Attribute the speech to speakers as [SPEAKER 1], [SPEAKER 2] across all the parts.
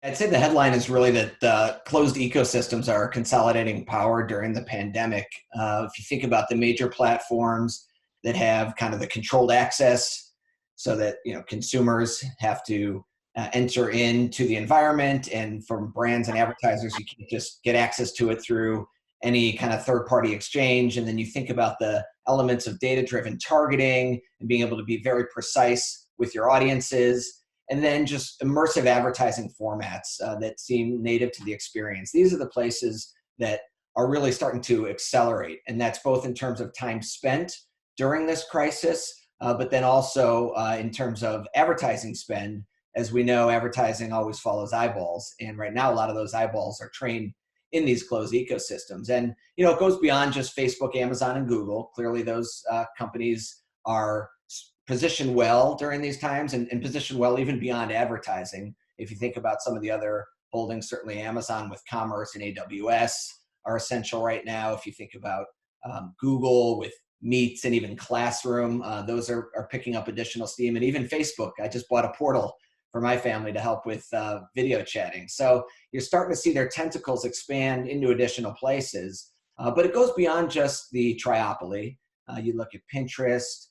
[SPEAKER 1] I'd say the headline is really that closed ecosystems are consolidating power during the pandemic. If you think about the major platforms that have kind of the controlled access, so that consumers have to enter into the environment, and from brands and advertisers, you can just get access to it through any kind of third-party exchange. And then you think about the elements of data-driven targeting and being able to be very precise with your audiences, and then just immersive advertising formats that seem native to the experience. These are the places that are really starting to accelerate, and that's both in terms of time spent during this crisis, but then also in terms of advertising spend. As we know, advertising always follows eyeballs, and right now a lot of those eyeballs are trained in these closed ecosystems. And it goes beyond just Facebook, Amazon, and Google. Clearly, those companies are positioned well during these times, and positioned well even beyond advertising. If you think about some of the other holdings, certainly Amazon with commerce and AWS are essential right now. If you think about Google with Meets and even Classroom, those are picking up additional steam. And even Facebook, I just bought a portal for my family to help with video chatting. So you're starting to see their tentacles expand into additional places. But it goes beyond just the triopoly. You look at Pinterest,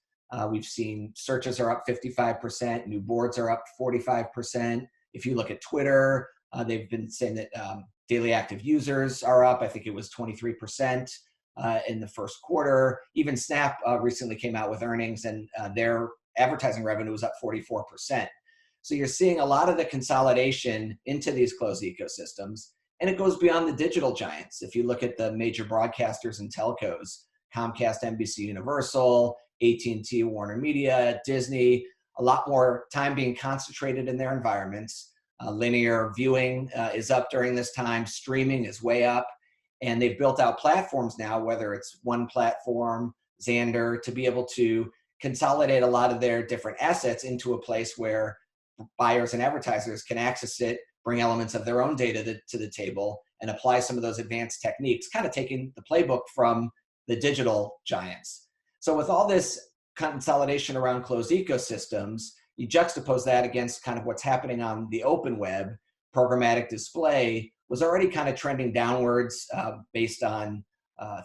[SPEAKER 1] we've seen searches are up 55%, new boards are up 45%. If you look at Twitter, they've been saying that daily active users are up. I think it was 23% in the first quarter. Even Snap recently came out with earnings, and their advertising revenue was up 44%. So you're seeing a lot of the consolidation into these closed ecosystems, and it goes beyond the digital giants. If you look at the major broadcasters and telcos, Comcast, NBC Universal, AT&T, Warner Media, Disney, a lot more time being concentrated in their environments. Linear viewing is up during this time. Streaming is way up. And they've built out platforms now, whether it's one platform, Xandr, to be able to consolidate a lot of their different assets into a place where buyers and advertisers can access it, bring elements of their own data to the table, and apply some of those advanced techniques, kind of taking the playbook from the digital giants. So with all this consolidation around closed ecosystems, you juxtapose that against kind of what's happening on the open web. Programmatic display was already kind of trending downwards based on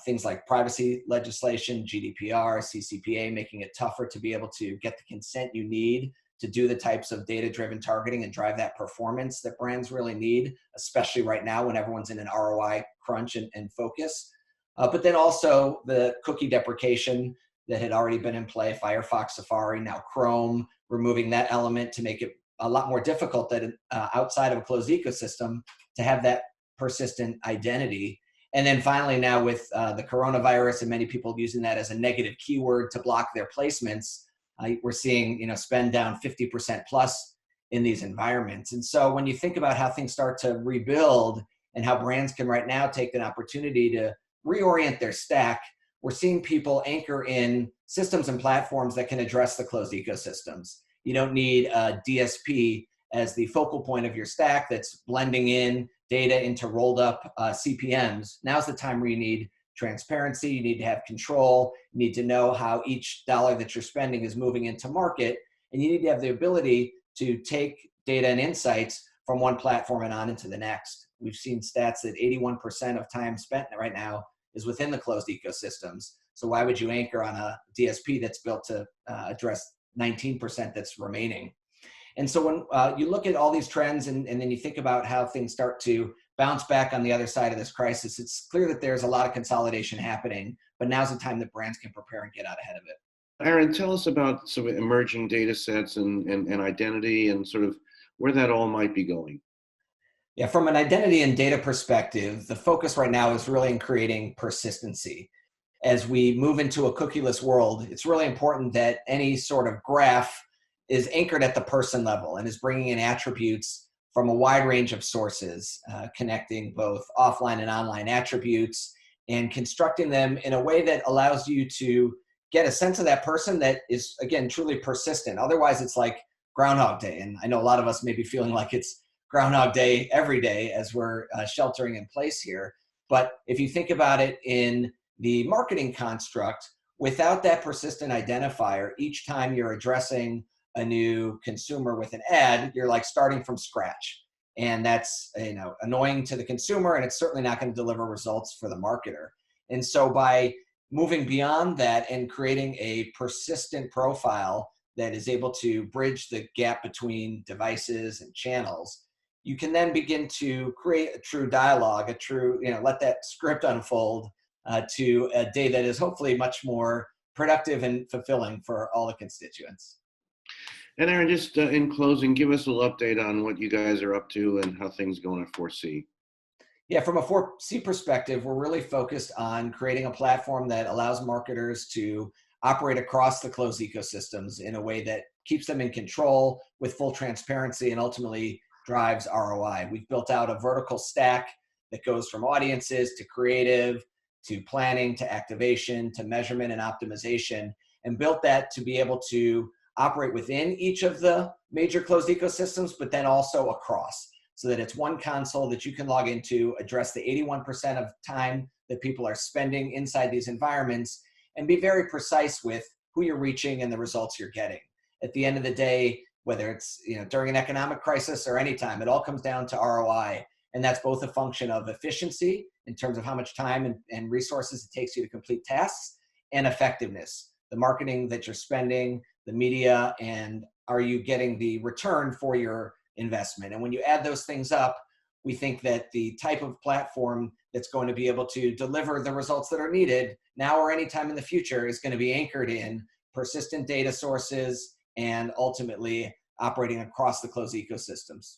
[SPEAKER 1] things like privacy legislation, GDPR, CCPA, making it tougher to be able to get the consent you need to do the types of data-driven targeting and drive that performance that brands really need, especially right now when everyone's in an ROI crunch and focus. But then also the cookie deprecation that had already been in play, Firefox, Safari, now Chrome, removing that element to make it a lot more difficult that outside of a closed ecosystem to have that persistent identity. And then finally now with the coronavirus and many people using that as a negative keyword to block their placements, we're seeing spend down 50% plus in these environments. And so when you think about how things start to rebuild and how brands can right now take an opportunity to reorient their stack, we're seeing people anchor in systems and platforms that can address the closed ecosystems. You don't need a DSP as the focal point of your stack that's blending in data into rolled up CPMs. Now's the time where you need transparency, you need to have control, you need to know how each dollar that you're spending is moving into market, and you need to have the ability to take data and insights from one platform and on into the next. We've seen stats that 81% of time spent right now is within the closed ecosystems. So why would you anchor on a DSP that's built to address 19% that's remaining? And so when you look at all these trends and then you think about how things start to bounce back on the other side of this crisis, it's clear that there's a lot of consolidation happening, but now's the time that brands can prepare and get out ahead of it.
[SPEAKER 2] Aaron, tell us about some emerging data sets and identity and sort of where that all might be going.
[SPEAKER 1] Yeah, from an identity and data perspective, the focus right now is really in creating persistency. As we move into a cookieless world, it's really important that any sort of graph is anchored at the person level and is bringing in attributes from a wide range of sources, connecting both offline and online attributes and constructing them in a way that allows you to get a sense of that person that is, again, truly persistent. Otherwise, it's like Groundhog Day. And I know a lot of us may be feeling like it's Groundhog Day every day as we're sheltering in place here. But if you think about it in the marketing construct, without that persistent identifier, each time you're addressing a new consumer with an ad, you're like starting from scratch. And that's, annoying to the consumer, and it's certainly not going to deliver results for the marketer. And so by moving beyond that and creating a persistent profile that is able to bridge the gap between devices and channels, you can then begin to create a true dialogue, a true, let that script unfold to a day that is hopefully much more productive and fulfilling for all the constituents.
[SPEAKER 2] And Aaron, just in closing, give us a little update on what you guys are up to and how things going at 4C.
[SPEAKER 1] Yeah, from a 4C perspective, we're really focused on creating a platform that allows marketers to operate across the closed ecosystems in a way that keeps them in control with full transparency and ultimately drives ROI. We've built out a vertical stack that goes from audiences to creative, to planning, to activation, to measurement and optimization, and built that to be able to operate within each of the major closed ecosystems, but then also across, so that it's one console that you can log into, address the 81% of time that people are spending inside these environments, and be very precise with who you're reaching and the results you're getting. At the end of the day, whether it's during an economic crisis or any time, it all comes down to ROI. And that's both a function of efficiency in terms of how much time and resources it takes you to complete tasks, and effectiveness, the marketing that you're spending, the media, and are you getting the return for your investment? And when you add those things up, we think that the type of platform that's going to be able to deliver the results that are needed now or anytime in the future is going to be anchored in persistent data sources and ultimately operating across the closed ecosystems.